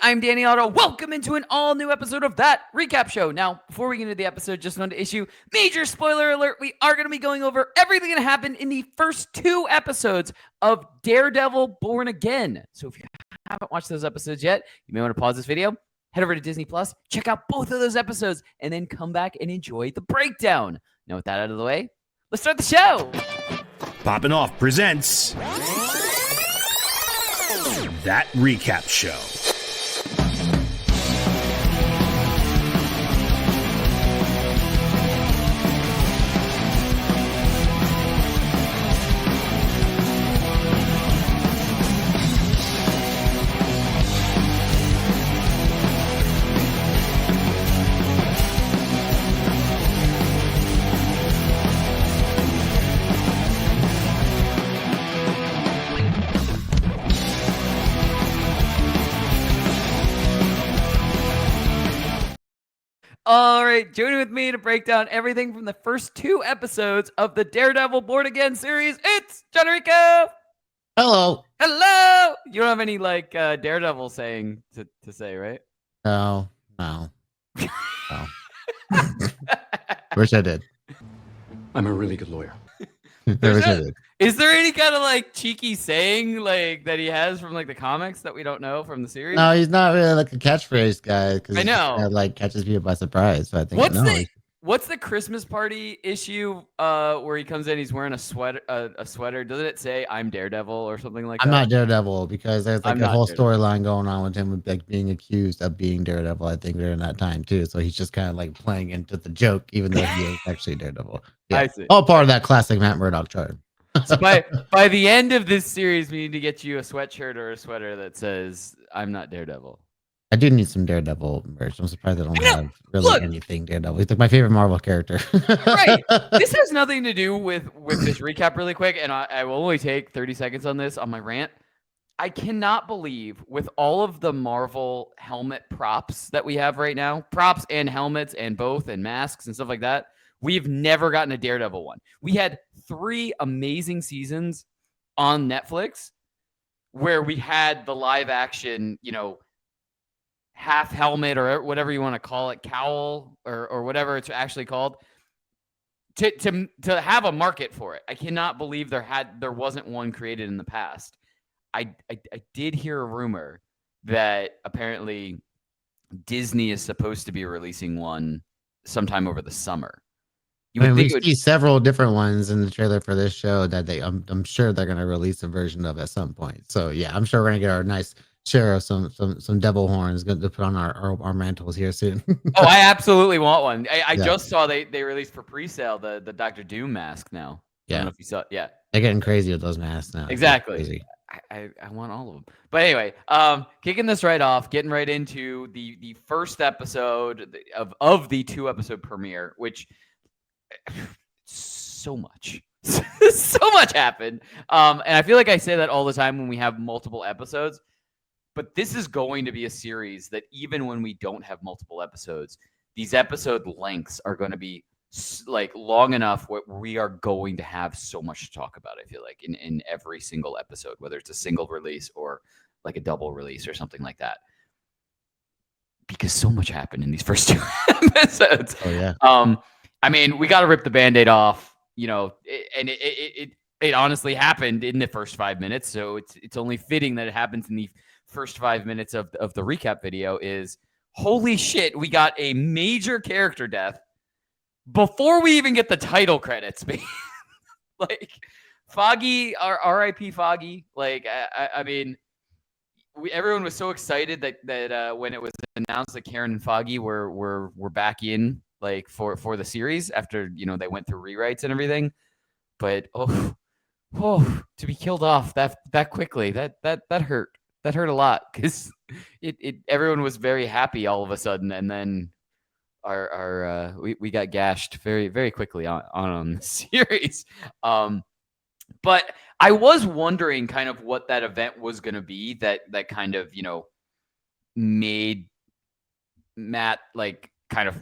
I'm Danny Otto. Welcome into an all-new episode of That Recap Show. Now, before we get into the episode, just wanted to issue major spoiler alert. We are going to be going over everything that happened in the first 2 episodes of Daredevil Born Again. So if you haven't watched those episodes yet, you may want to pause this video, head over to DisneyPlus, check out both of those episodes, and then come back and enjoy the breakdown. Now, with that out of the way, let's start the show. Poppin' Off presents That Recap Show. All right, joining with me to break down everything from the first 2 episodes of the Daredevil Born Again series, it's Jon Rico. Hello. Hello. You don't have any Daredevil saying to say, right? No. Wish I did. I'm a really good lawyer. I wish I did. Is there any kind of cheeky saying that he has from the comics that we don't know from the series? No, he's not really like a catchphrase guy. Cause I know. He catches people by surprise. So I think What's the Christmas party issue where he comes in? He's wearing a sweater. Doesn't it say "I'm Daredevil" or something like that? I'm not Daredevil because there's a whole storyline going on with him being accused of being Daredevil. I think during that time too. So he's just kind of playing into the joke, even though he is actually Daredevil. Yeah, I see. All part of that classic Matt Murdock charm. So by the end of this series, we need to get you a sweatshirt or a sweater that says "I'm not Daredevil." I do need some Daredevil merch. I'm surprised I don't have really anything Daredevil. He's my favorite Marvel character. Right. This has nothing to do with this recap really quick, and I will only take 30 seconds on this, on my rant. I cannot believe with all of the Marvel helmet props that we have right now, props and helmets and both and masks and stuff like that, we've never gotten a Daredevil one. We had 3 amazing seasons on Netflix where we had the live action, half helmet or whatever you want to call it, cowl or whatever it's actually called, to have a market for it. I cannot believe there wasn't one created in the past. I did hear a rumor that apparently Disney is supposed to be releasing one sometime over the summer. We see several different ones in the trailer for this show that I'm sure they're going to release a version of at some point. So yeah, I'm sure we're going to get our nice share of some devil horns going to put on our mantles here soon. Oh, I absolutely want one. I just saw they released for pre-sale the Dr. Doom mask now. Yeah. I don't know if you saw it. Yeah. They're getting crazy with those masks now. Exactly. I want all of them. But anyway, kicking this right off, getting right into the first episode of the 2-episode premiere, which so much happened. And I feel like I say that all the time when we have multiple episodes, but this is going to be a series that even when we don't have multiple episodes, these episode lengths are going to be long enough where we are going to have so much to talk about. I feel like in every single episode, whether it's a single release or a double release or something like that, because so much happened in these first 2 episodes. Oh yeah. I mean, we got to rip the Band-Aid off, and it honestly happened in the first 5 minutes. So it's only fitting that it happens in the first 5 minutes of the recap video. Is holy shit, we got a major character death before we even get the title credits. Foggy, R.I.P. Foggy. I mean, everyone was so excited that when it was announced that Karen and Foggy were back in for the series after they went through rewrites and everything, but to be killed off that quickly, that hurt. That hurt a lot because everyone was very happy all of a sudden, and then we got gashed very, very quickly on the series. But I was wondering kind of what that event was going to be that kind of made Matt kind of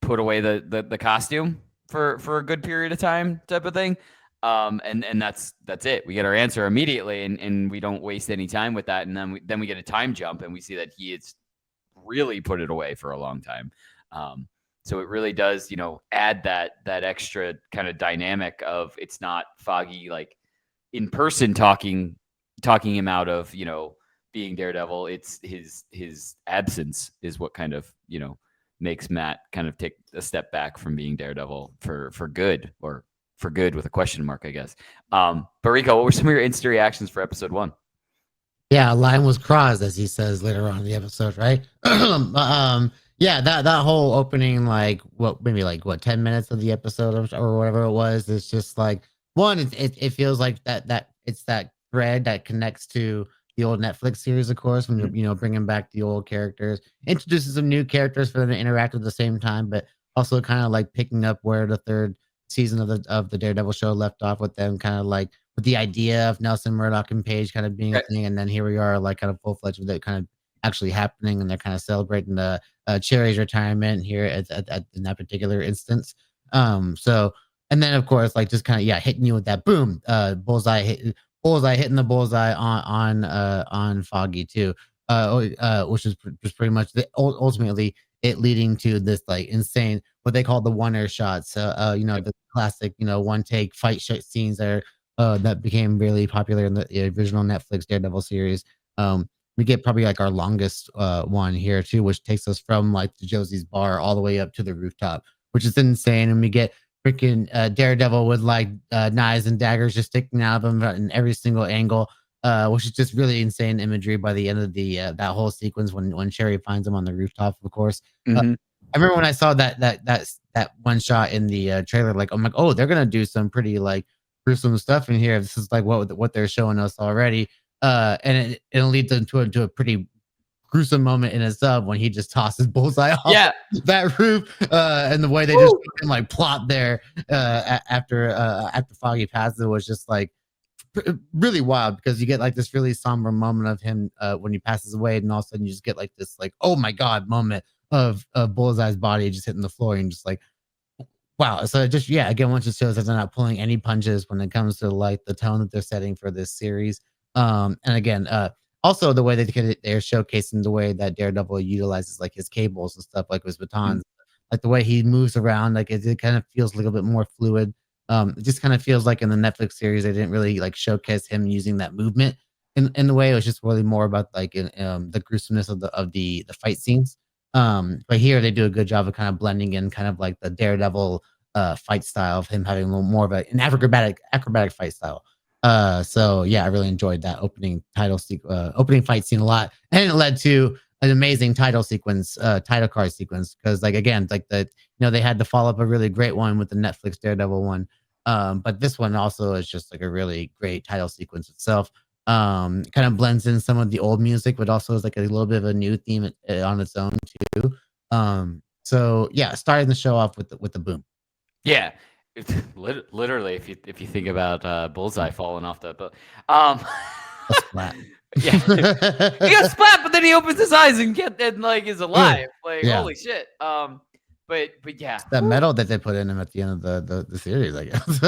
put away the costume for a good period of time type of thing. And that's it. We get our answer immediately, and we don't waste any time with that. And then we get a time jump, and we see that he has really put it away for a long time. So it really does, add that extra kind of dynamic of it's not Foggy like in person talking him out of being Daredevil. It's his absence is what kind of makes Matt kind of take a step back from being Daredevil for good, or for good with a question mark, I guess. But Rico, what were some of your instant reactions for episode 1? Yeah, line was crossed, as he says later on in the episode, right? Yeah, that whole opening, like maybe 10 minutes of the episode or whatever it was, it's just like one, it feels like that it's that thread that connects to the old Netflix series, of course, when you're bringing back the old characters, introduces some new characters for them to interact at the same time, but also kind of like picking up where the third season of the Daredevil show left off, with them kind of like with the idea of Nelson Murdoch and Paige kind of being a thing, and then here we are, like kind of full fledged with it kind of actually happening, and they're kind of celebrating the Cherry's retirement here in that particular instance. So, and then of course, like just kind of hitting you with that boom, bullseye hitting the bullseye on Foggy too, which is pretty much ultimately it leading to this like insane what they call the one-air shots. The classic one take fight scenes that became really popular in the original Netflix Daredevil series. We get probably like our longest one here too, which takes us from like the Josie's bar all the way up to the rooftop, which is insane. And we get freaking Daredevil with like knives and daggers just sticking out of him in every single angle, which is just really insane imagery by the end of the that whole sequence when Sherry finds him on the rooftop, of course. I remember when I saw that one shot in the trailer, like I'm like, oh, they're gonna do some pretty like gruesome stuff in here. This is like what they're showing us already. And it leads into a pretty gruesome moment in itself when he just tosses Bullseye off that roof, and the way they just like plot there after Foggy passes was just like really wild, because you get like this really somber moment of him when he passes away, and all of a sudden you just get like this like oh my god moment of Bullseye's body just hitting the floor, and just like wow. So just again, once it shows that they're not pulling any punches when it comes to like the tone that they're setting for this series. And again, also the way they're showcasing the way that Daredevil utilizes like his cables and stuff, like his batons, like the way he moves around, like it kind of feels a little bit more fluid. It just kind of feels like in the Netflix series they didn't really like showcase him using that movement in the way. It was just really more about like the gruesomeness of the fight scenes. But here they do a good job of kind of blending in kind of like the Daredevil fight style of him having a little more of an acrobatic fight style. So I really enjoyed that opening fight scene a lot, and it led to an amazing title card sequence, because like again, like they had to follow up a really great one with the Netflix Daredevil one, but this one also is just like a really great title sequence itself. Kind of blends in some of the old music, but also is like a little bit of a new theme on its own too. So starting the show off with the boom. Yeah, it's literally, if you think about Bullseye falling off the a splat. He got splat, but then he opens his eyes and is alive. Holy shit. But yeah, it's that metal that they put in him at the end of the series, I guess.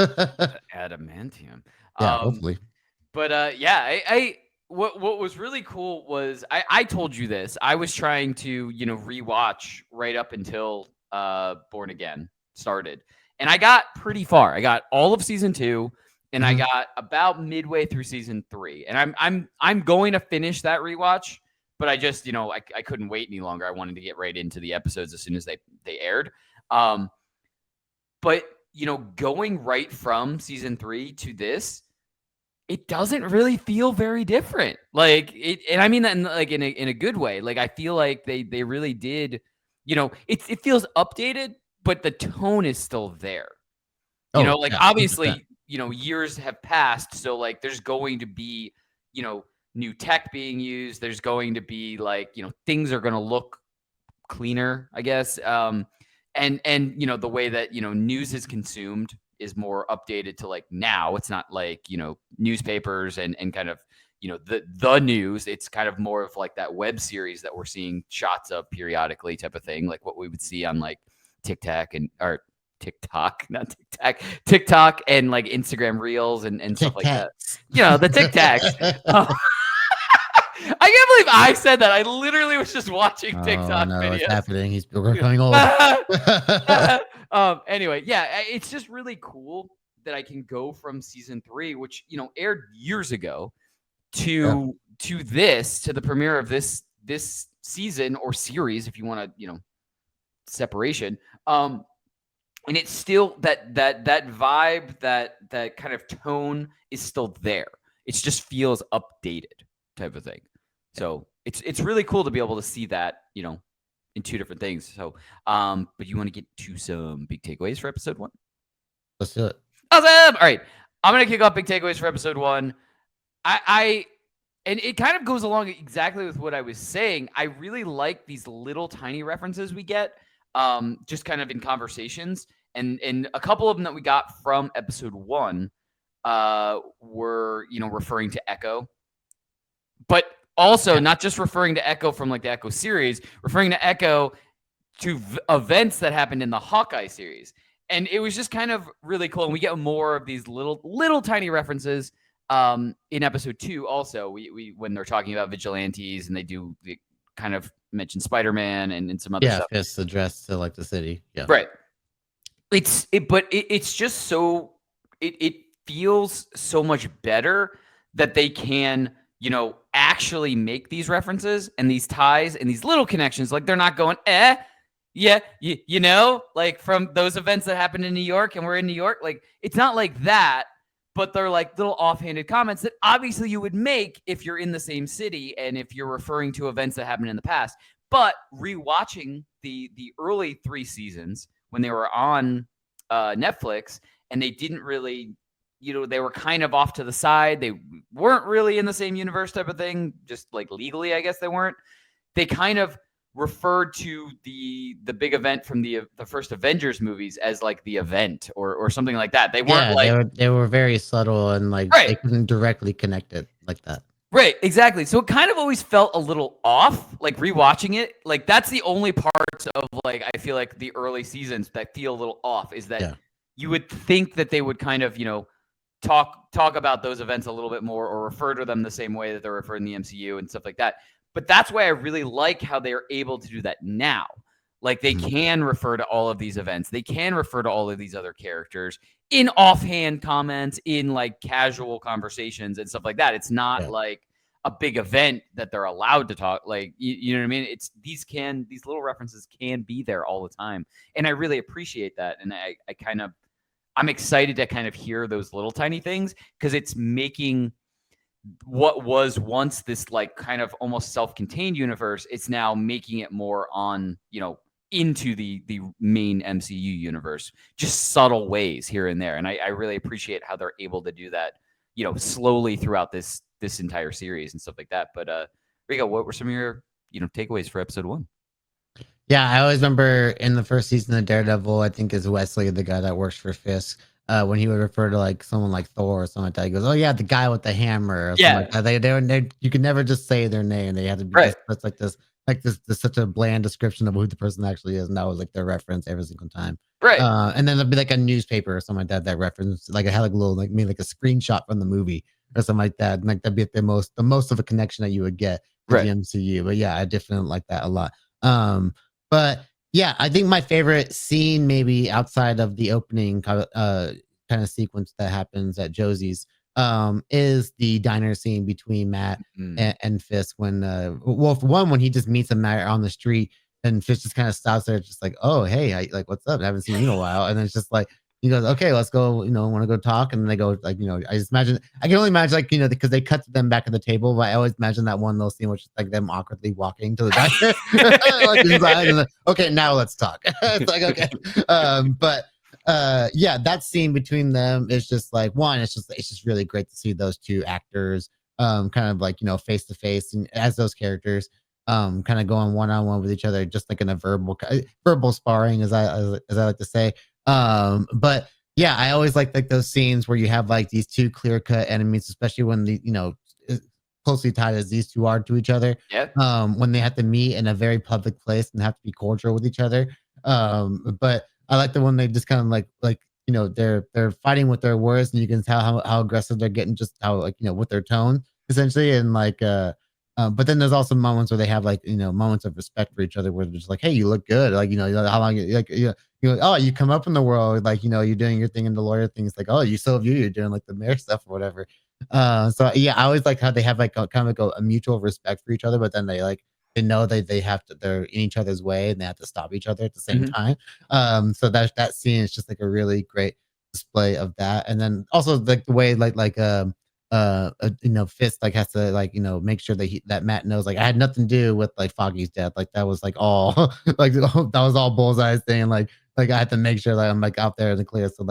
Adamantium. Hopefully. But I what was really cool was I told you this. I was trying to rewatch right up until Born Again started, and I got pretty far. I got all of season 2, and I got about midway through season 3, and I'm going to finish that rewatch. But I just I couldn't wait any longer. I wanted to get right into the episodes as soon as they aired. But going right from season 3 to this, it doesn't really feel very different. Like it, and I mean that in a good way. Like I feel like they really did. It feels updated, but the tone is still there. Obviously, 100%. Years have passed, so like there's going to be new tech being used. There's going to be like things are going to look cleaner, I guess. And the way that news is consumed is more updated to like now. It's not like newspapers and kind of the news. It's kind of more of like that web series that we're seeing shots of periodically type of thing, like what we would see on like TikTok or TikTok and like Instagram Reels and stuff like that. You know, the Tic Tacs. I can't believe I said that. I literally was just watching TikTok videos. It's happening. He's becoming old. Anyway, yeah, it's just really cool that I can go from season 3, which, you know, aired years ago, to the premiere of this season or series, if you want to, you know, separation. And it's still that vibe, that kind of tone is still there. It just feels updated, type of thing. So it's really cool to be able to see that, you know, in 2 different things. So, but you want to get to some big takeaways for episode 1? Let's do it. Awesome. All right, I'm gonna kick off big takeaways for episode 1. And it kind of goes along exactly with what I was saying. I really like these little tiny references we get, just kind of in conversations, and a couple of them that we got from episode 1 were, you know, referring to Echo, but also not just referring to Echo from like the Echo series, referring to Echo to events that happened in the Hawkeye series. And it was just kind of really cool. And we get more of these little tiny references in episode 2 also. We when they're talking about vigilantes, and they kind of mention Spiderman and some other stuff. Yeah, it's addressed to like the city. Yeah. Right. It's just so it feels so much better that they can, you know, actually make these references and these ties and these little connections. Like, they're not going, yeah, you know, like from those events that happened in New York and we're in New York. Like, it's not like that, but they're like little offhanded comments that obviously you would make if you're in the same city and if you're referring to events that happened in the past. But rewatching the early 3 seasons when they were on Netflix, and they didn't really, you know, they were kind of off to the side. They weren't really in the same universe, type of thing. Just like legally, I guess they weren't. They kind of referred to the big event from the first Avengers movies as like the event or something like that. They weren't they were very subtle, and like they couldn't directly connect it like that. Right, exactly. So it kind of always felt a little off, like rewatching it. Like, that's the only parts of, like, I feel like the early seasons that feel a little off, is that you would think that they would kind of, you know, talk about those events a little bit more, or refer to them the same way that they're referring to the MCU and stuff like that. But that's why I really like how they're able to do that now. Like, they can refer to all of these events. They can refer to all of these other characters in offhand comments, in like casual conversations and stuff like that. It's not like a big event that they're allowed to talk. Like, you know what I mean? It's these little references can be there all the time. And I really appreciate that. And I'm excited to kind of hear those little tiny things, because it's making what was once this like kind of almost self-contained universe, it's now making it more on, you know, into the main MCU universe, just subtle ways here and there. And I really appreciate how they're able to do that, you know, slowly throughout this entire series and stuff like that. But Rico, what were some of your, you know, takeaways for episode 1? Yeah, I always remember in the first season of Daredevil, I think is Wesley, the guy that works for Fisk, when he would refer to like someone like Thor or something like that. He goes, "Oh yeah, the guy with the hammer." Or something like that. They you could never just say their name. They had to be just like this such a bland description of who the person actually is, and that was like their reference every single time. Right. And then there'd be like a newspaper or something like that reference, like it had like a little like maybe like a screenshot from the movie or something like that. And like that'd be the most of a connection that you would get to the MCU. But yeah, I definitely like that a lot. But yeah, I think my favorite scene, maybe outside of the opening kind of sequence that happens at Josie's, is the diner scene between Matt and Fisk. When for one, when he just meets him on the street, and Fisk just kind of stops there, just like, "Oh hey, like what's up? I haven't seen you in a while." And then it's just like, he goes, "Okay, let's go, you know, want to go talk?" And then they go, like, you know, I can only imagine, like, you know, because they cut to them back at the table, but I always imagine that one little scene, which is like them awkwardly walking to the diner, like inside, and like, "Okay, now let's talk." It's like, okay, but yeah, that scene between them is just like, one, it's just really great to see those two actors, kind of like, you know, face to face and as those characters, kind of going one-on-one with each other, just like in a verbal sparring, as I like to say. But yeah, I always like those scenes where you have like these two clear-cut enemies, especially when the, you know, closely tied as these two are to each other. When they have to meet in a very public place and have to be cordial with each other. But I like the one they just kind of like they're fighting with their words, and you can tell how aggressive they're getting, just how with their tone essentially, and but then there's also moments where they have moments of respect for each other, where they're just like, hey, you look good, how long oh, you come up in the world, you're doing your thing in the lawyer things, like, oh, you're doing like the mayor stuff or whatever. So yeah, I always like how they have kind of like a mutual respect for each other, but then they know they have to, they're in each other's way, and they have to stop each other at the same Mhm. time. So that scene is just like a really great display of that. And then also like the way Fist has to make sure that Matt knows, like, I had nothing to do with like Foggy's death. Like that was like all like that was all Bullseye's thing. Like I had to make sure that I'm like out there in the clear. So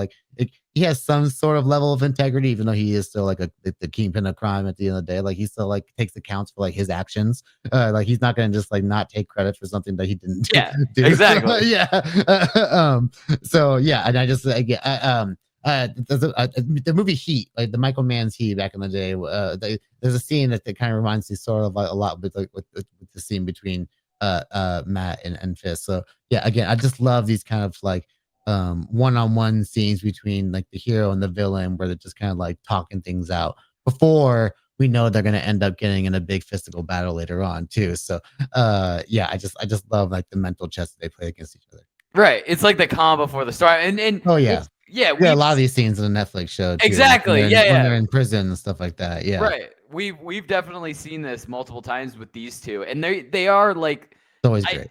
he has some sort of level of integrity, even though he is still like the kingpin of crime at the end of the day. Like he still like takes accounts for like his actions. Like he's not gonna just like not take credit for something that he didn't Yeah, do. exactly. Yeah. So yeah, and I just the movie Heat, like the Michael Mann's Heat back in the day. There's a scene that kind of reminds me sort of like a lot with with the scene between Matt and Fist. So yeah, again, I just love these kind of like one-on-one scenes between like the hero and the villain, where they're just kind of like talking things out before we know they're going to end up getting in a big physical battle later on too. So yeah, I just love like the mental chess that they play against each other. Right. It's like the calm before the storm, and Oh yeah. yeah, Yeah, a lot of these scenes in the Netflix show too, exactly. when Yeah, they're yeah. in prison and stuff like that. Yeah, Right. We've definitely seen this multiple times with these two, and they are like, it's always great.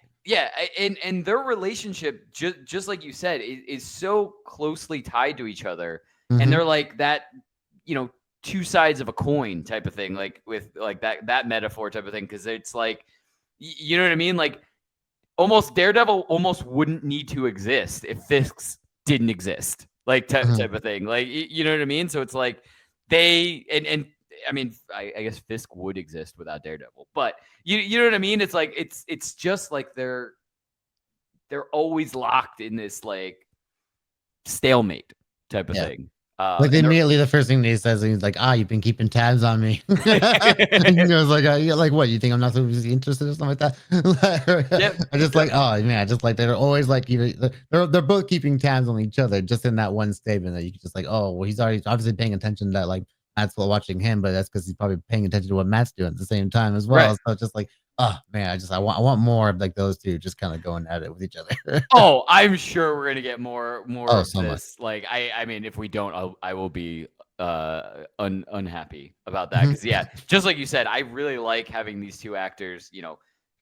and their relationship, just like you said, is so closely tied to each other, Mhm. and they're like that, two sides of a coin type of thing, like with like that metaphor type of thing, because it's like, you know what I mean, like almost Daredevil almost wouldn't need to exist if Fisk didn't exist, like type of thing, like you know what I mean. So it's like they and I mean, I guess Fisk would exist without Daredevil, but you know what I mean. It's like it's just like they're always locked in this like stalemate type of Yeah. thing. Like immediately, the first thing he says, he's like, "You've been keeping tabs on me." And he goes like, "Yeah, like what? You think I'm not supposed to be interested or something like that?" Yep. I just like, oh man, I just like they're always like, they're both keeping tabs on each other, just in that one statement that you can just like, oh well, he's already obviously paying attention that like Matt's watching him, but that's because he's probably paying attention to what Matt's doing at the same time as well. Right. So it's just like, oh man, I want more of like those two just kind of going at it with each other. Oh, I'm sure we're gonna get more Oh, of so much. this. Like, I mean, if we don't, I will be unhappy about that, because yeah, just like you said, I really like having these two actors,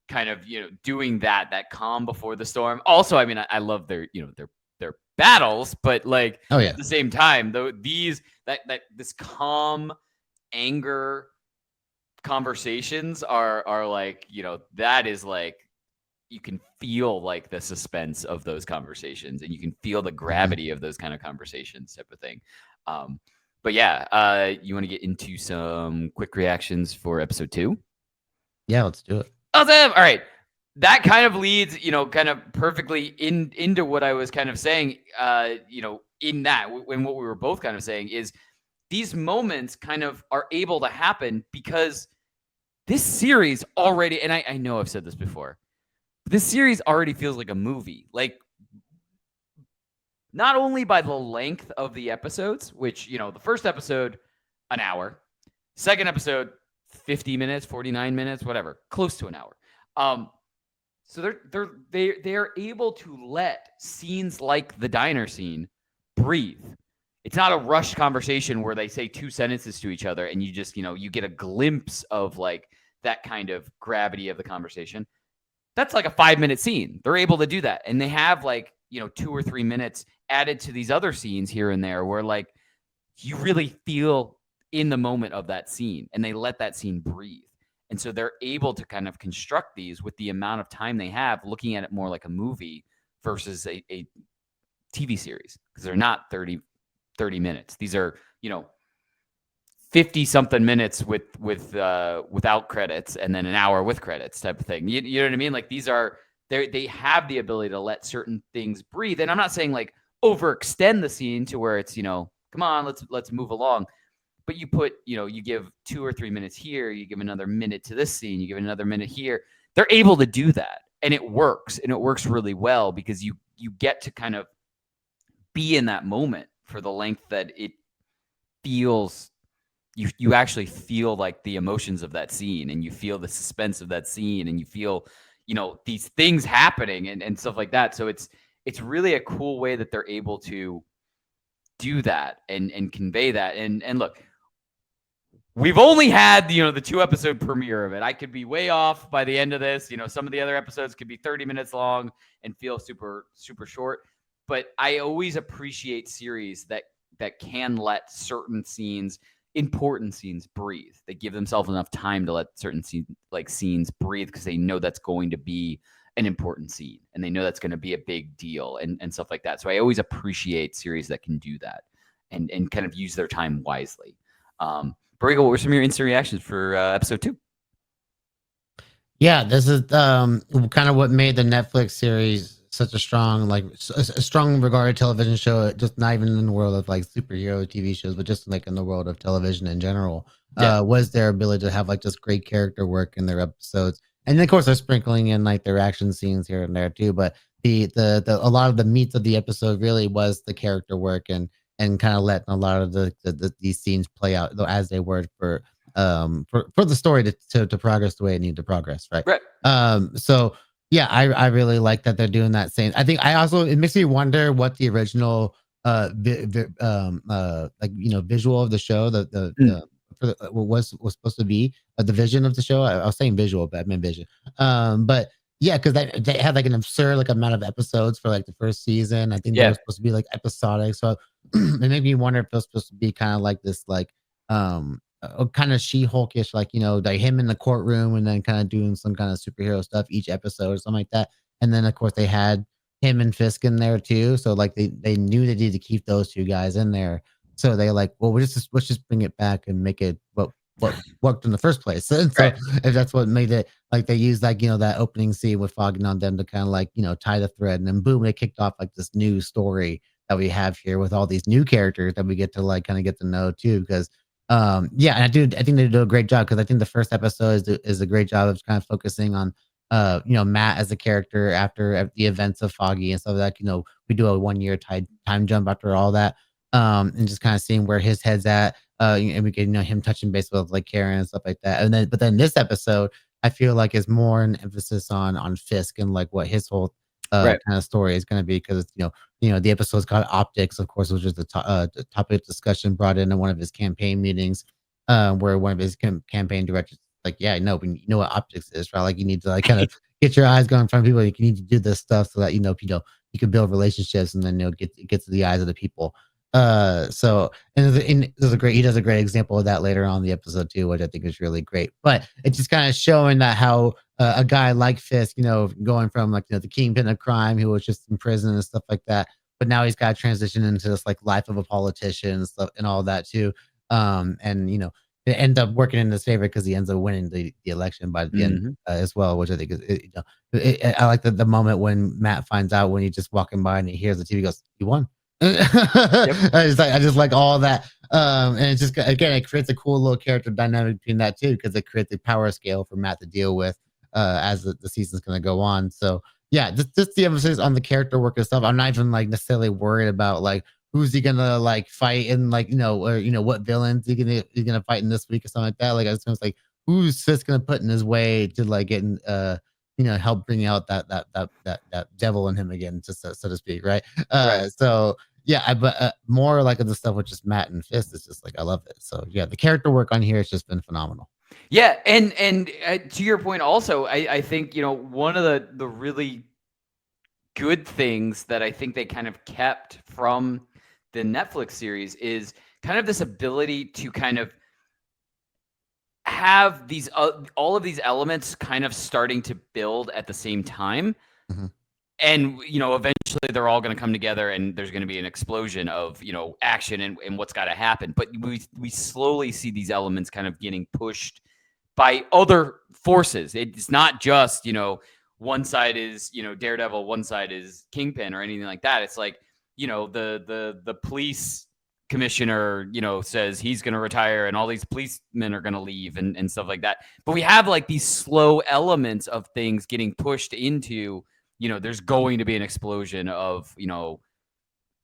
kind of doing that calm before the storm. Also, I mean, I love their their battles, but like Oh yeah. at the same time, though, this calm anger conversations are like, that is like, you can feel like the suspense of those conversations, and you can feel the gravity of those kind of conversations type of thing. But yeah, you want to get into some quick reactions for episode 2? Yeah, let's do it. Awesome. All right. That kind of leads, kind of perfectly into what I was kind of saying, in that, when what we were both kind of saying is these moments kind of are able to happen because this series already, and I know I've said this before, this series already feels like a movie. Like, not only by the length of the episodes, which, the first episode, an hour, second episode, 50 minutes, 49 minutes, whatever, close to an hour. So they're able to let scenes like the diner scene breathe. It's not a rushed conversation where they say 2 sentences to each other and you just, you get a glimpse of like that kind of gravity of the conversation. That's like a 5-minute scene. They're able to do that. And they have like, 2 or 3 minutes added to these other scenes here and there where like you really feel in the moment of that scene, and they let that scene breathe. And so they're able to kind of construct these with the amount of time they have, looking at it more like a movie versus a TV series, because they're not 30 minutes. These are, 50 something minutes without credits, and then an hour with credits type of thing. You know what I mean? Like, these are, they have the ability to let certain things breathe. And I'm not saying like overextend the scene to where it's, come on, let's move along. But you put, you give 2 or 3 minutes here, you give another minute to this scene, you give another minute here. They're able to do that, and it works really well, because you get to kind of be in that moment for the length that it feels. You actually feel like the emotions of that scene, and you feel the suspense of that scene, and you feel, these things happening and stuff like that. So it's really a cool way that they're able to do that and convey that. And look, we've only had, the 2-episode premiere of it. I could be way off by the end of this. Some of the other episodes could be 30 minutes long and feel super, super short. But I always appreciate series that can let certain scenes, important scenes, breathe. They give themselves enough time to let certain scenes breathe, because they know that's going to be an important scene, and they know that's going to be a big deal and stuff like that. So I always appreciate series that can do that and kind of use their time wisely. Borrego, what were some of your instant reactions for episode 2? Yeah, this is kind of what made the Netflix series such a strong, like a strong regarded television show. Just not even in the world of like superhero TV shows, but just like in the world of television in general. Was their ability to have like just great character work in their episodes, and then, of course they're sprinkling in like their action scenes here and there too. But the a lot of the meat of the episode really was the character work and kind of letting a lot of these scenes play out as they were for the story to progress the way it needed to progress, right? So yeah, I really like that they're doing that same. I think it makes me wonder what the original visual of the show, was supposed to be, the vision of the show. I was saying visual, but I meant vision. But yeah, because they had like an absurd like amount of episodes for like the first season. I think they were supposed to be like episodic, so it made me wonder if it was supposed to be kind of like this like kind of She-Hulkish, like like him in the courtroom and then kind of doing some kind of superhero stuff each episode or something like that. And then of course they had him and Fisk in there too, so like they knew they needed to keep those two guys in there. So they like, well, let's just bring it back and make it what worked in the first place. And so if that's what made it, like they used like that opening scene with fogging on them to kind of like tie the thread, and then boom, they kicked off like this new story that we have here with all these new characters that we get to like kind of get to know too. Because yeah, and I think they do a great job, because I think the first episode is a great job of kind of focusing on Matt as a character after the events of Foggy and stuff like that. We do a 1-year time jump after all that, and just kind of seeing where his head's at, and we get him touching base with like Karen and stuff like that. And then this episode I feel like is more an emphasis on Fisk and like what his whole kind of story is going to be, because the episode's called Optics, of course, which is the topic of discussion brought in one of his campaign meetings, where one of his campaign directors like, yeah, no, we know what optics is, right? Like you need to like kind of get your eyes going in front of people. You need to do this stuff so that you can build relationships, and then get to the eyes of the people. So he does a great example of that later on in the episode too, which I think is really great. But it's just kind of showing that how a guy like Fisk, going from like the kingpin of crime who was just in prison and stuff like that, but now he's got to transition into this like life of a politician and stuff and all that too. And it ends up working in his favor because he ends up winning the election by the end as well, which I think is I like the moment when Matt finds out, when he's just walking by and he hears the TV, goes, "You won." I just like all that, and it just again it creates a cool little character dynamic between that too, because it creates a power scale for Matt to deal with as the season's going to go on. So yeah, just the emphasis on the character work and stuff. I'm not even like necessarily worried about like who's he gonna like fight in, like or what villains he's gonna fight in this week or something like that. Like I was like, who's Fisk gonna put in his way to like getting help bring out that devil in him again, just so to speak, right? So yeah, but more like of the stuff with just Matt and Fisk is just like, I love it. So yeah, the character work on here has just been phenomenal. Yeah, and to your point also, I think one of the really good things that I think they kind of kept from the Netflix series is kind of this ability to kind of have these all of these elements kind of starting to build at the same time. And eventually they're all going to come together, and there's going to be an explosion of action and what's got to happen. But we slowly see these elements kind of getting pushed by other forces. It's not just one side is Daredevil, one side is Kingpin or anything like that. It's like the police commissioner says he's going to retire, and all these policemen are going to leave and stuff like that. But we have like these slow elements of things getting pushed into there's going to be an explosion of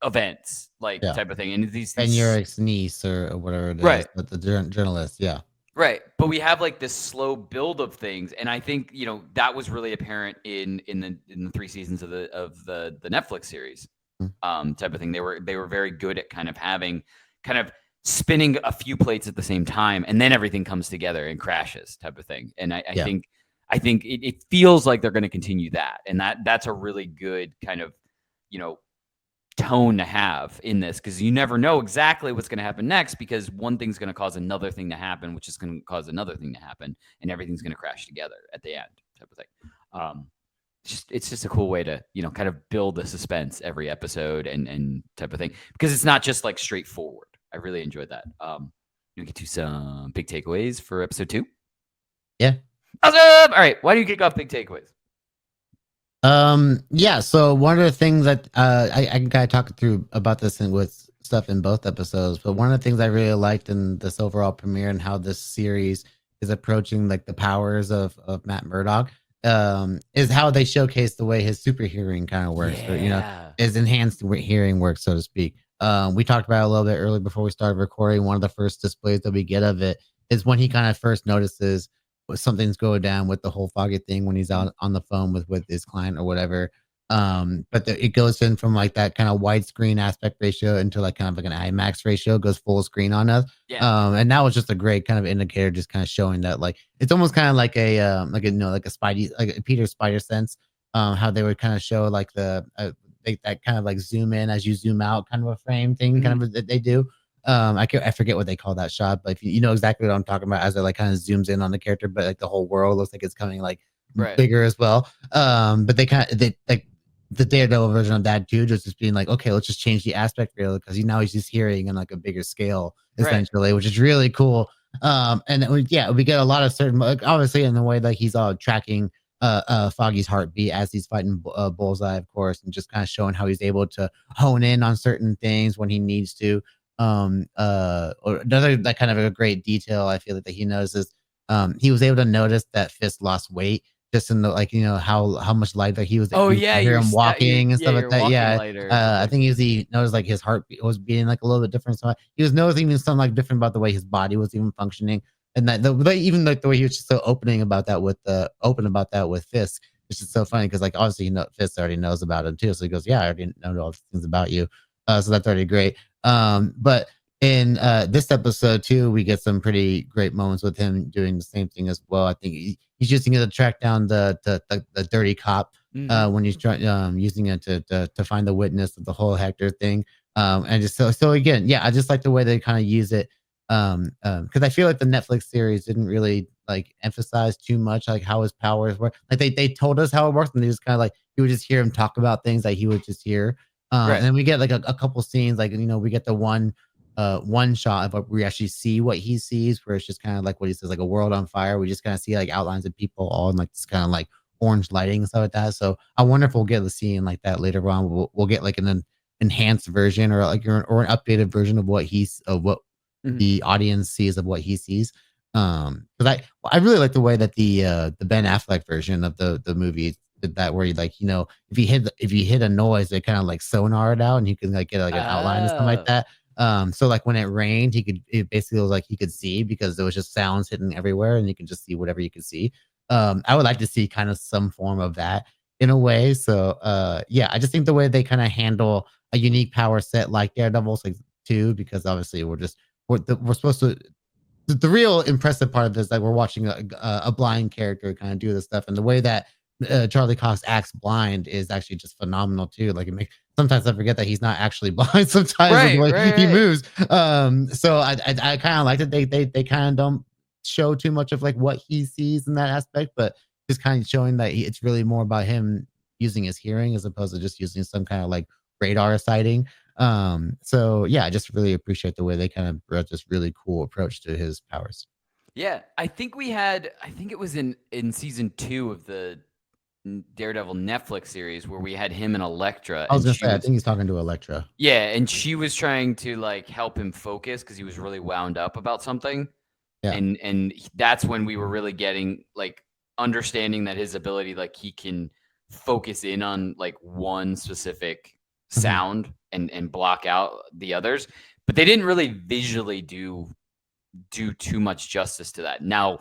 events, like Yeah. type of thing. And these Ben Urich's niece or whatever it is, Right. but the journalist, yeah. Right. But we have like this slow build of things. And I think, you know, that was really apparent in the 3 seasons of the Netflix series type of thing. They were very good at kind of spinning a few plates at the same time, and then everything comes together and crashes type of thing. And I think it feels like they're going to continue that. And that's a really good kind of, you know, tone to have in this, because you never know exactly what's going to happen next, because one thing's going to cause another thing to happen, which is going to cause another thing to happen, and everything's going to crash together at the end type of thing. It's just a cool way to, you know, kind of build the suspense every episode and type of thing, because it's not just like straightforward. I really enjoyed that. You get to some big takeaways for episode 2. Yeah. Awesome. All right. Why do you kick off big takeaways? Yeah, so one of the things that I can kind of talk through about this and with stuff in both episodes, but one of the things I really liked in this overall premiere and how this series is approaching like the powers of Matt Murdock is how they showcase the way his super hearing kind of works, or, you know, his enhanced hearing works, so to speak. We talked about it a little bit earlier before we started recording. One of the first displays that we get of it is when he kind of first notices something's going down with the whole foggy thing when he's out on the phone with his client or whatever. But it goes in from like that kind of widescreen aspect ratio into like kind of like an IMAX ratio, goes full screen on us. And that was just a great kind of indicator, just kind of showing that like it's almost kind of like a you know, like a Spidey, like a Peter Spider sense. How they would kind of show like that kind of like zoom in as you zoom out kind of a frame thing, kind of that they do. I forget what they call that shot, but if you know exactly what I'm talking about, as it like kind of zooms in on the character, but like the whole world looks like it's coming like bigger as well. But they like the Daredevil version of that too, just being like, okay, let's just change the aspect ratio, because now he's just hearing on like a bigger scale essentially, which is really cool. And we get a lot of certain, like, obviously in the way that he's all tracking Foggy's heartbeat as he's fighting Bullseye, of course, and just kind of showing how he's able to hone in on certain things when he needs to. Or another that kind of a great detail I feel like that he knows is he was able to notice that Fist lost weight just in the, like, you know, how much lighter he was. Hear him walking and stuff like that. I think he noticed like his heart was beating like a little bit different, so he was noticing something like different about the way his body was even functioning, and that even like the way he was just so open about that with Fist. It's just so funny because like obviously Fist already knows about him too, so he goes, yeah, I already know all these things about you. So that's already great. But in this episode too, we get some pretty great moments with him doing the same thing as well. I think he's using it to track down the dirty cop when he's trying using it to find the witness of the whole Hector thing. And just so again, yeah, I just like the way they kind of use it. Because I feel like the Netflix series didn't really like emphasize too much like how his powers work. Like they told us how it works, and they just kind of like you would just hear him talk about things that he would just hear. And then we get like a couple scenes, like, you know, we get the one shot of where we actually see what he sees, where it's just kind of like what he says, like a world on fire. We just kind of see like outlines of people all in like this kind of like orange lighting and stuff like that. So I wonder if we'll get the scene like that later on. We'll get like an enhanced version or like an updated version of what the audience sees of what he sees. Because I really like the way that the Ben Affleck version of the movie did that, where you like, you know, if you hit a noise, it kind of like sonar it out, and you can like get like an outline and stuff like that. So like when it rained, it basically was like he could see, because there was just sounds hitting everywhere, and you can just see whatever you could see. I would like to see kind of some form of that in a way. So yeah, I just think the way they kind of handle a unique power set like Daredevil's like too, because obviously we're supposed to. The real impressive part of this, like we're watching a blind character kind of do this stuff, and the way that Charlie Cox acts blind is actually just phenomenal too. Like sometimes I forget that he's not actually blind. Sometimes with the way he moves. So I kind of like that they kind of don't show too much of like what he sees in that aspect, but just kind of showing that it's really more about him using his hearing as opposed to just using some kind of like radar sighting. So yeah, I just really appreciate the way they kind of brought this really cool approach to his powers. Yeah, I think it was in season 2 of the Daredevil Netflix series where we had him and Elektra. I was gonna say, I think he's talking to Elektra. Yeah, and she was trying to like help him focus because he was really wound up about something. Yeah. And that's when we were really getting like understanding that his ability, like he can focus in on like one specific sound and block out the others, but they didn't really visually do too much justice to that. Now,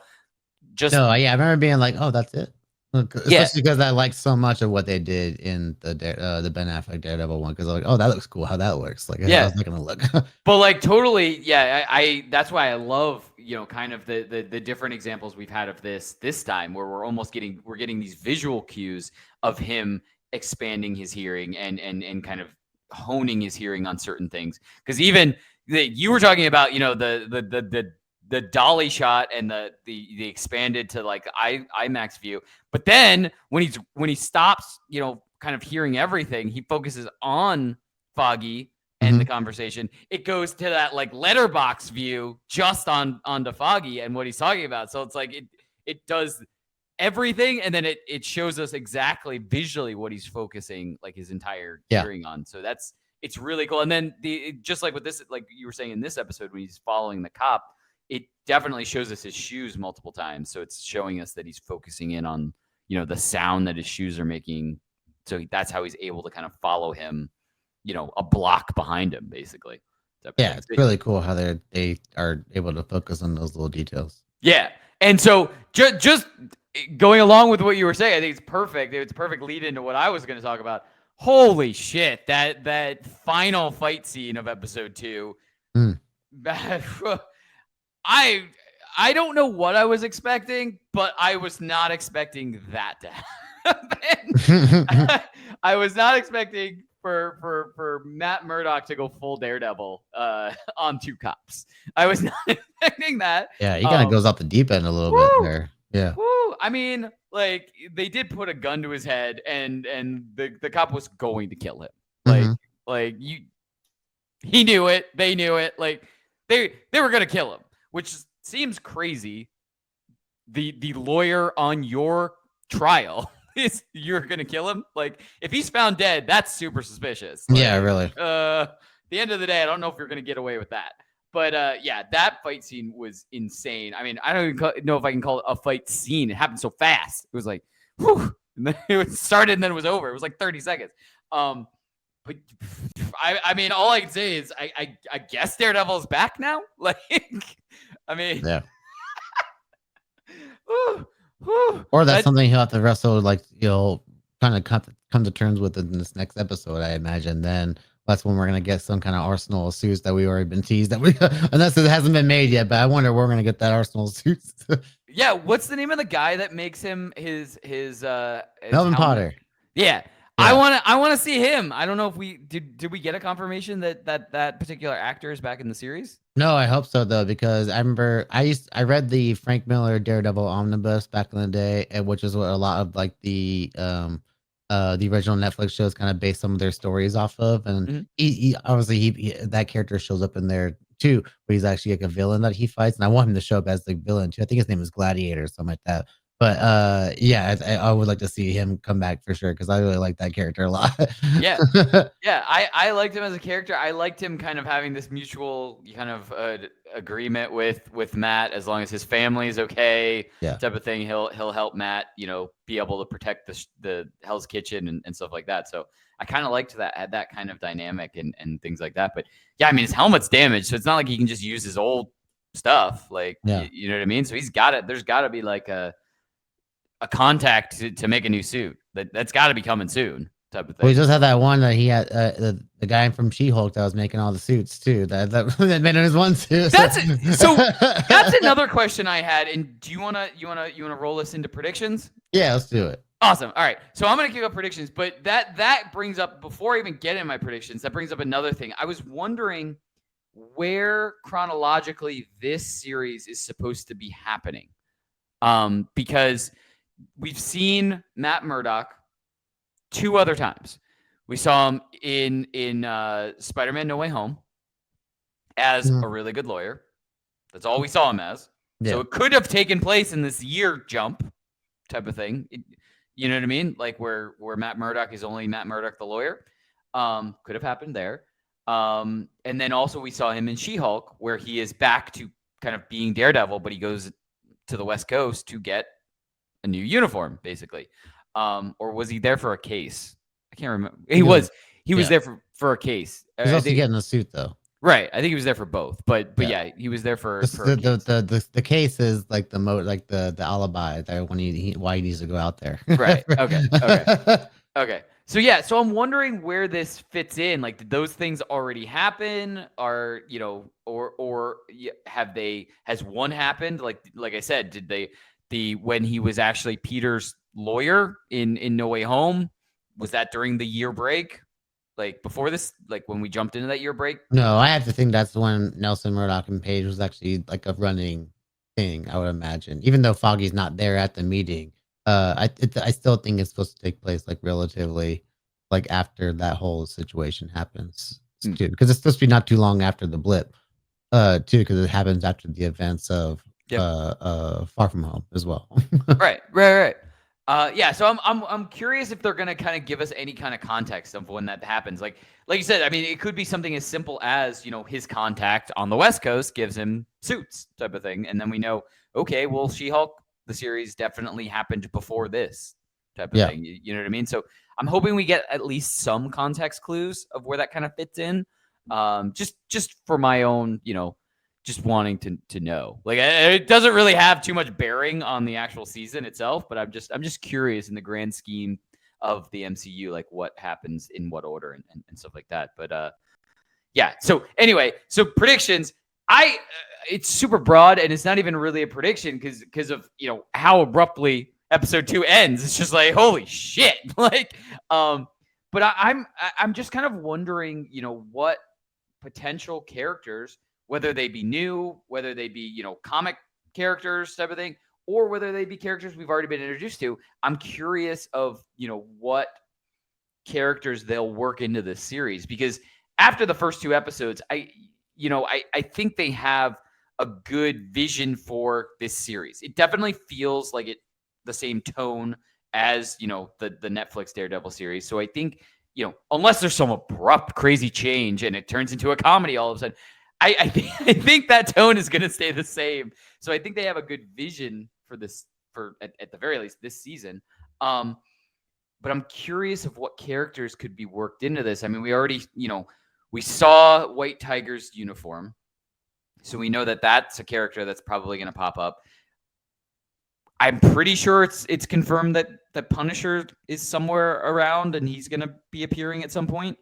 just no, yeah, I remember being like, "Oh, that's it," especially because I liked so much of what they did in the Ben Affleck Daredevil one. Because I'm like, "Oh, that looks cool. How that works? Like, how's that gonna look?" But like totally, yeah. I that's why I love kind of the different examples we've had of this time, where we're getting these visual cues of him expanding his hearing and kind of honing his hearing on certain things. Because even you were talking about the dolly shot and the expanded to like IMAX view, but then when he stops, kind of hearing everything, he focuses on Foggy and the conversation. It goes to that like letterbox view just onto Foggy and what he's talking about. So it's like it does everything, and then it shows us exactly visually what he's focusing like his entire hearing on. So it's really cool. And then just like with this, like you were saying in this episode, when he's following the cop, it definitely shows us his shoes multiple times. So it's showing us that he's focusing in on the sound that his shoes are making. So that's how he's able to kind of follow him, a block behind him, basically. Yeah, it's really cool how they are able to focus on those little details. Yeah, and so just going along with what you were saying, I think it's perfect. It's a perfect lead into what I was going to talk about. Holy shit, that final fight scene of episode 2. I don't know what I was expecting, but I was not expecting that to happen. I was not expecting for Matt Murdock to go full Daredevil on 2 cops. I was not expecting that. Yeah, he kind of goes off the deep end a little bit there. Yeah. Woo. I mean, like they did put a gun to his head, and the cop was going to kill him. He knew it. They knew it. Like they were gonna kill him, which seems crazy. The lawyer on your trial is you're gonna kill him. Like if he's found dead, that's super suspicious. Like, yeah, really. At the end of the day, I don't know if you're gonna get away with that. But yeah, that fight scene was insane. I mean, I don't even know if I can call it a fight scene. It happened so fast. It was like, whew, and then it started and then it was over. It was like 30 seconds. But I mean, all I can say is I guess Daredevil's back now. Like, I mean, yeah. Or that's something he'll have to wrestle, like kind of come to terms with in this next episode, I imagine. Then that's when we're gonna get some kind of arsenal of suits that we already been teased that we unless it hasn't been made yet. But I wonder where we're gonna get that arsenal of suits. Yeah, what's the name of the guy that makes him his Melvin helmet? Potter. Yeah. I want to see him. I don't know if we did we get a confirmation that particular actor is back in the series? No, I hope so though, because I remember I read the Frank Miller Daredevil omnibus back in the day, which is what a lot of like the original Netflix shows kind of based some of their stories off of, and he obviously that character shows up in there too, but he's actually like a villain that he fights, and I want him to show up as the villain too. I think his name is Gladiator or something like that. But yeah, I would like to see him come back for sure because I really like that character a lot. Yeah, I liked him as a character. I liked him kind of having this mutual kind of agreement with Matt, as long as his family is okay, type of thing. He'll help Matt, be able to protect the Hell's Kitchen and stuff like that. So I kind of liked that kind of dynamic and things like that. But yeah, I mean his helmet's damaged, so it's not like he can just use his old stuff. Like you know what I mean. So he's got it. There's got to be like a contact to make a new suit that's got to be coming soon, type of thing. Well, he just had that one that he had the guy from She-Hulk that was making all the suits too. That made him his one suit. That's another question I had. And do you wanna roll us into predictions? Yeah, let's do it. Awesome. All right. So I'm gonna kick up predictions, but that brings up, before I even get in my predictions, that brings up another thing. I was wondering where chronologically this series is supposed to be happening, because we've seen Matt Murdock 2 other times. We saw him in Spider-Man No Way Home as a really good lawyer. That's all we saw him as. Yeah. So it could have taken place in this year jump type of thing. You know what I mean? Like where Matt Murdock is only Matt Murdock the lawyer. Could have happened there. And then also we saw him in She-Hulk, where he is back to kind of being Daredevil, but he goes to the West Coast to get a new uniform, basically. Or was he there for a case? I can't remember. He was he was Yeah. there for a case. He's I also think, getting a suit though. right. I think he was there for both, but Yeah. yeah, he was there for The a case. the case is like the alibi that when why he needs to go out there. Right. Okay. So yeah, so I'm wondering where this fits in. Like, did those things already happen? Are or has one happened? Like I said, did when he was actually Peter's lawyer in No Way Home, was that during the year break? Like before this, like when we jumped into that year break? No, I have to think that's when Nelson Murdoch and Paige was actually like a running thing. I would imagine, even though Foggy's not there at the meeting. I still think it's supposed to take place like relatively, like after that whole situation happens too, because it's supposed to be not too long after the blip, too, because it happens after the events of Far From Home as well. Right. Yeah, so I'm curious if they're gonna kind of give us any kind of context of when that happens. Like you said, I mean, it could be something as simple as his contact on the West Coast gives him suits type of thing, and then we know, okay, well, She-Hulk, the series definitely happened before this type of thing. You know what I mean? So I'm hoping we get at least some context clues of where that kind of fits in. Just for my own, just wanting to know. Like, it doesn't really have too much bearing on the actual season itself, but I'm just curious in the grand scheme of the MCU, like what happens in what order and stuff like that. But yeah. So anyway, so predictions. It's super broad and it's not even really a prediction because of how abruptly episode 2 ends. It's just like, holy shit. Like, but I'm just kind of wondering, what potential characters, whether they be new, whether they be, comic characters type of thing, or whether they be characters we've already been introduced to. I'm curious of, what characters they'll work into this series, because after the first 2 episodes, I think they have a good vision for this series. It definitely feels like the same tone as, the Netflix Daredevil series. So I think, unless there's some abrupt, crazy change and it turns into a comedy all of a sudden, I think that tone is going to stay the same. So I think they have a good vision for this, at the very least this season. But I'm curious of what characters could be worked into this. I mean, we already, we saw White Tiger's uniform, so we know that that's a character that's probably going to pop up. I'm pretty sure it's confirmed that the Punisher is somewhere around and he's going to be appearing at some point.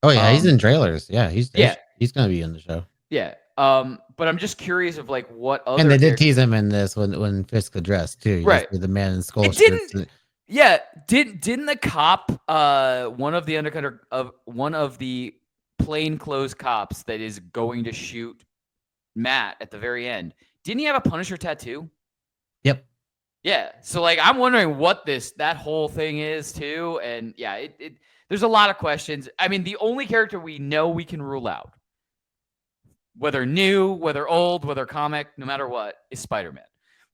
Oh yeah, he's in trailers. Yeah, he's going to be in the show. Yeah. But I'm just curious of like what other. And they did tease him in this when Fisk addressed too. Right. The man in skull. Didn't the cop, one of the plainclothes cops that is going to shoot Matt at the very end, didn't he have a Punisher tattoo? Yep. Yeah. So like, I'm wondering what that whole thing is too. And yeah, there's a lot of questions. I mean, the only character we know we can rule out, whether new, whether old, whether comic, no matter what, is Spider-Man.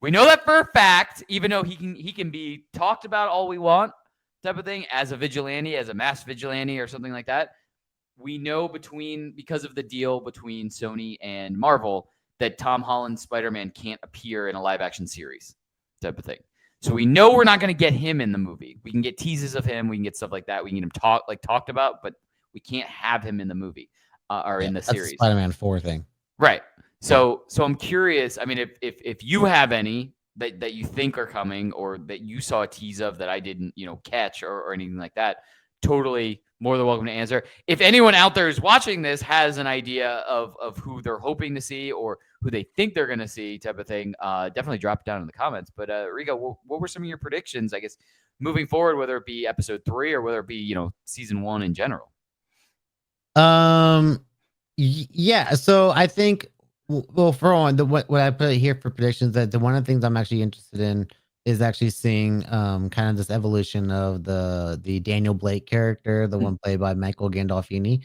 We know that for a fact, even though he can be talked about all we want type of thing as a vigilante, as a mass vigilante or something like that. We know because of the deal between Sony and Marvel that Tom Holland's Spider-Man can't appear in a live action series type of thing. So we know we're not going to get him in the movie. We can get teases of him. We can get stuff like that. We can get him talked about, but we can't have him in the movie or in the series. That's Spider-Man 4 thing. Right. So I'm curious. I mean, if you have any that you think are coming or that you saw a tease of that I didn't, catch or anything like that, totally more than welcome to answer. If anyone out there who's watching this has an idea of who they're hoping to see or who they think they're going to see type of thing, definitely drop it down in the comments. But Rico, what were some of your predictions, I guess, moving forward, whether it be episode 3 or whether it be, season 1 in general? Yeah. So I think, well, for one, what I put here for predictions, that one of the things I'm actually interested in is actually seeing kind of this evolution of the Daniel Blake character, the one played by Michael Gandolfini.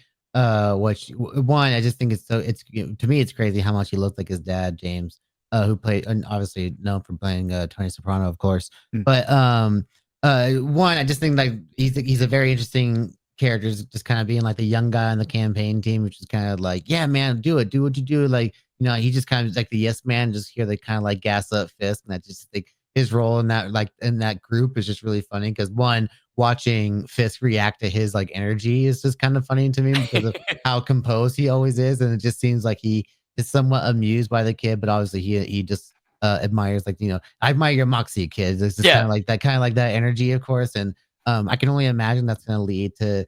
Which one, I just think it's to me it's crazy how much he looks like his dad, James, who played, and obviously known for playing Tony Soprano, of course. But one, I just think like he's a very interesting character, just kind of being like the young guy on the campaign team, which is kind of like, yeah, man, do what you do. Like, he just kind of like the yes man, just hear they kind of like gas up Fisk, and that just like his role in that group is just really funny because one, watching Fisk react to his like energy is just kind of funny to me because of how composed he always is, and it just seems like he is somewhat amused by the kid, but obviously he just admires, like, I admire your moxie, kids. It's just Yeah. kind of like that energy, of course, and I can only imagine that's going to lead to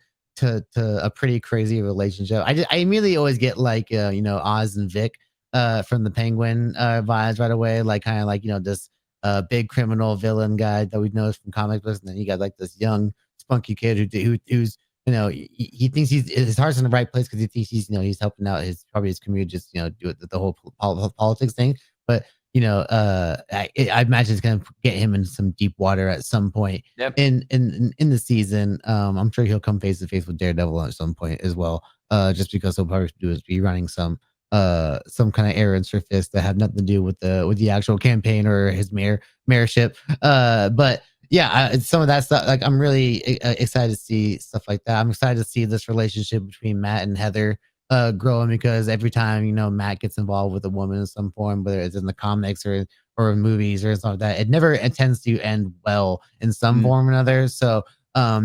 a pretty crazy relationship. I immediately always get like Oz and Vic from the Penguin vibes right away, like kind of like this big criminal villain guy that we know from comic books, and then you got like this young spunky kid who's he thinks his heart's in the right place because he thinks he's helping out his community, just do it, the whole politics thing, but I imagine it's gonna get him in some deep water at some point. Yep. In the season. I'm sure he'll come face to face with Daredevil at some point as well. Just because he'll probably be running some kind of errands for Fisk that have nothing to do with the actual campaign or his mayorship. But yeah, some of that stuff, like, I'm really excited to see stuff like that. I'm excited to see this relationship between Matt and Heather growing, because every time Matt gets involved with a woman in some form, whether it's in the comics or in movies or something like that, it never intends to end well in some form or another. So I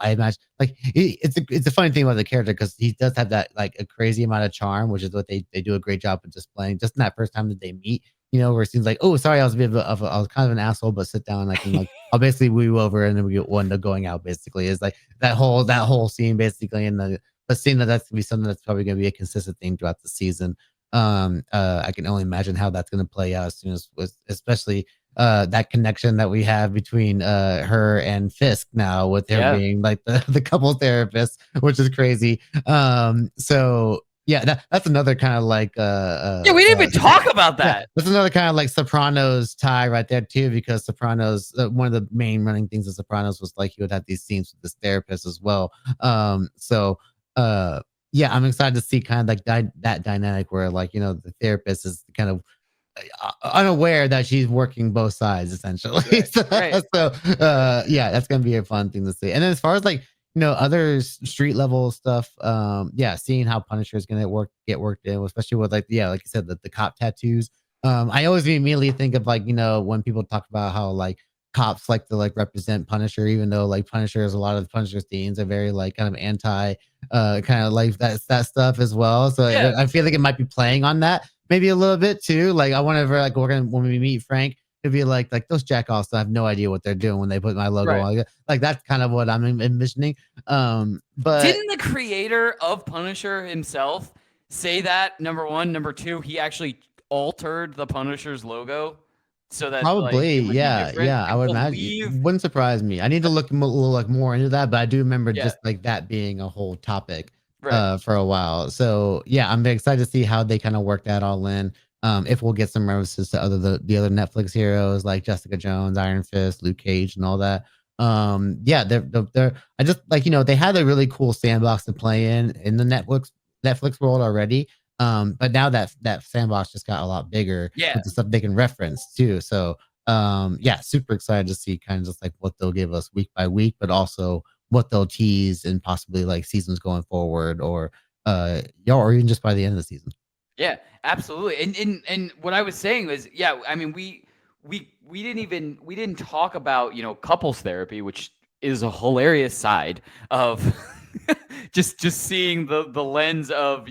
imagine, like, it's a funny thing about the character because he does have that, like, a crazy amount of charm, which is what they do a great job of displaying just in that first time that they meet. Where it seems like, oh, sorry, I was a bit I was kind of an asshole, but sit down, and I can, like, I'll basically woo you over, and then we get one to going out. Basically, is like that whole scene basically, and the scene that's gonna be something that's probably gonna be a consistent theme throughout the season. I can only imagine how that's gonna play out as soon as, especially that connection that we have between her and Fisk now, with her being like the couple therapist, which is crazy. So yeah, that's another kind of like we didn't even talk about that. Yeah, that's another kind of like Sopranos tie right there too, because Sopranos, one of the main running things of Sopranos was like he would have these scenes with this therapist as well. So yeah, I'm excited to see kind of like that dynamic where, like, the therapist is kind of unaware that she's working both sides essentially. Right. Yeah, that's gonna be a fun thing to see. And then as far as, like, other street level stuff, yeah, seeing how Punisher is gonna get worked in, especially with, like, yeah, like you said, the cop tattoos. I always immediately think of, like, when people talk about how, like, cops like to, like, represent Punisher, even though, like, Punisher is, a lot of Punisher's themes are very, like, kind of anti kind of like that stuff as well. So Yeah. I feel like it might be playing on that maybe a little bit too. Like, I whenever, like, when we meet Frank, it'd be like those jackoffs have no idea what they're doing when they put my logo on. Like, that's kind of what I'm envisioning. But didn't the creator of Punisher himself say that, number one? Number two, he actually altered the Punisher's logo so that, probably, like, yeah, I would imagine. It wouldn't surprise me. I need to look a little, like, more into that, but I do remember just like that being a whole topic for a while. So yeah, I'm excited to see how they kind of work that all in. If we'll get some references to the other Netflix heroes like Jessica Jones, Iron Fist, Luke Cage, and all that. Yeah, they're I just, like, they had a really cool sandbox to play in the Netflix world already. But now that sandbox just got a lot bigger with the stuff they can reference too. So yeah, super excited to see kind of just like what they'll give us week by week, but also what they'll tease and possibly like seasons going forward, or or even just by the end of the season. Yeah, absolutely. And what I was saying was, yeah, I mean, we didn't talk about, couples therapy, which is a hilarious side of just seeing the lens of,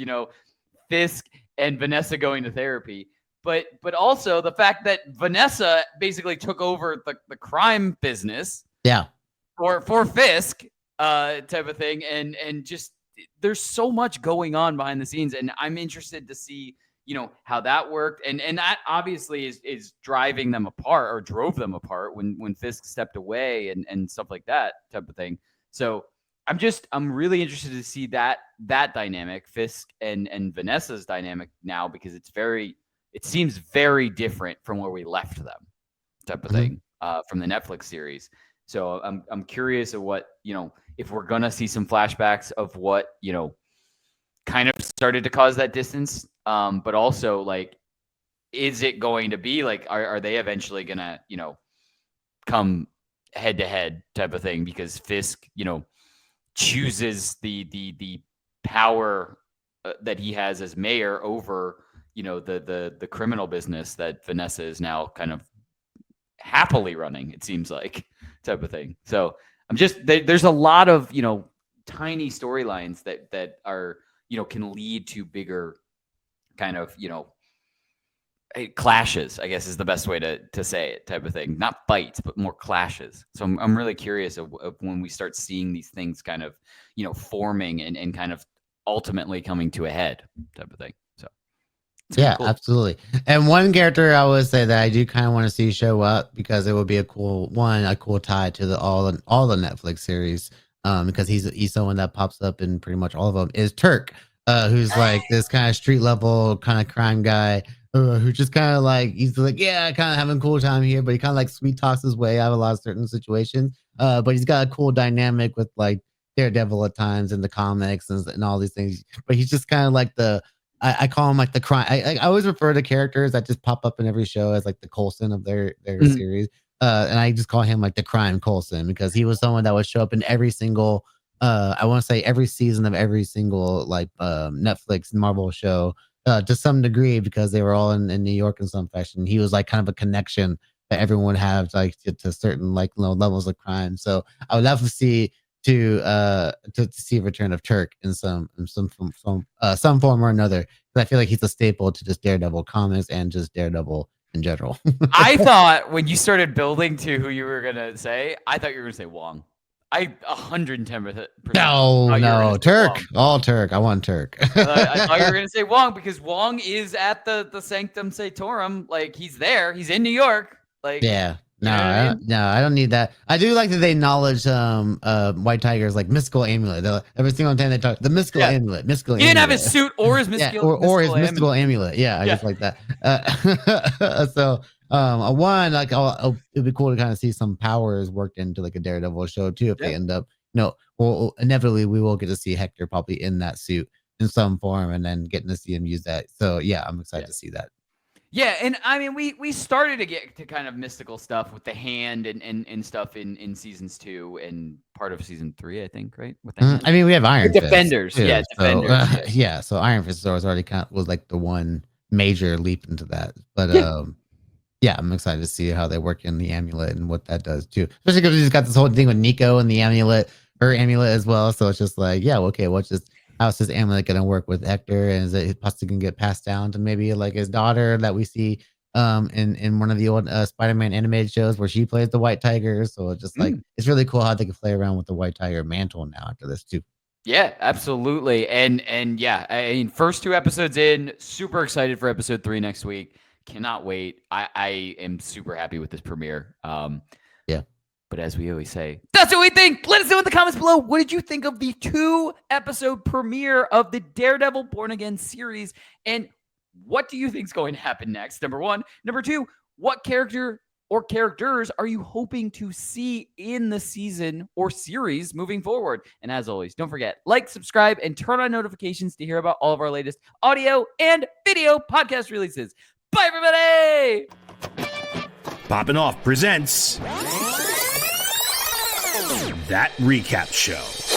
Fisk and Vanessa going to therapy, but also the fact that Vanessa basically took over the crime business. Yeah. For Fisk, type of thing, and just there's so much going on behind the scenes, and I'm interested to see, how that worked, and that obviously is driving them apart, or drove them apart when Fisk stepped away and stuff like that type of thing. So I'm really interested to see that dynamic, Fisk and Vanessa's dynamic now, because it seems very different from where we left them type of thing, from the Netflix series. So I'm curious of what, if we're going to see some flashbacks of what, kind of started to cause that distance. But also, like, is it going to be like, are they eventually going to, come head to head type of thing, because Fisk, chooses the power that he has as mayor over, the criminal business that Vanessa is now kind of happily running, it seems like, type of thing. So there's a lot of, tiny storylines that are, can lead to bigger kind of, clashes, I guess is the best way to say it, type of thing. Not fights, but more clashes. So I'm really curious of when we start seeing these things kind of, forming and kind of ultimately coming to a head, type of thing. So yeah, cool. absolutely. And one character I would say that I do kind of want to see show up, because it would be a cool tie to all the Netflix series. Because he's someone that pops up in pretty much all of them, is Turk, who's like this kind of street level kind of crime guy, who just kind of like, he's like, yeah, kind of having a cool time here, but he kind of like sweet talks his way out of a lot of certain situations. But he's got a cool dynamic with like Daredevil at times in the comics and all these things. But he's just kind of like I call him like the crime. I always refer to characters that just pop up in every show as like the Coulson of their series. And I just call him like the crime Coulson, because he was someone that would show up in every single, I want to say every season of every single like Netflix Marvel show to some degree, because they were all in New York in some fashion. He was like kind of a connection that everyone had like to certain like levels of crime. So I would love to see to see a return of Turk in some form or another. Because I feel like he's a staple to just Daredevil comics and just Daredevil in general. I thought when you started building to who you were gonna say, I thought you were gonna say Wong. I 110%. No, Turk. All Turk. I want Turk. I thought you were gonna say Wong, because Wong is at the Sanctum Sanctorum. Like, he's there. He's in New York. Like, yeah. No, I don't need that. I do like that they acknowledge White Tiger's like mystical amulet. Every single time they talk, the mystical amulet, mystical he didn't amulet. have his suit or his mystical, or his mystical amulet. Yeah, I just like that. So one, like, it'd be cool to kind of see some powers worked into like a Daredevil show too. If they end up, well, inevitably we will get to see Hector probably in that suit in some form, and then getting to see him use that. So yeah, I'm excited to see that. Yeah, and I mean, we started to get to kind of mystical stuff with the hand and stuff in seasons 2 and part of season 3, I think, right? With the hand. I mean, we have Iron Fist Defenders, too, Defenders. yeah. So Iron Fist was already was like the one major leap into that, but yeah, I'm excited to see how they work in the amulet and what that does too. Especially because he's got this whole thing with Nico and the amulet, her amulet as well. So it's just like, yeah, okay, how's this amulet going to work with Hector, and is it possibly going to get passed down to maybe like his daughter that we see in one of the old Spider-Man animated shows where she plays the White Tiger? So it's just like, it's really cool how they can play around with the White Tiger mantle now after this too. Yeah, absolutely. And yeah, I mean, first 2 episodes in, super excited for episode 3 next week. Cannot wait. I am super happy with this premiere. Yeah. But as we always say, that's what we think. Let us know in the comments below. What did you think of the 2-episode premiere of the Daredevil Born Again series? And what do you think is going to happen next? Number 1. Number 2, what character or characters are you hoping to see in the season or series moving forward? And as always, don't forget, like, subscribe, and turn on notifications to hear about all of our latest audio and video podcast releases. Bye, everybody! Poppin' Off presents That Recap Show.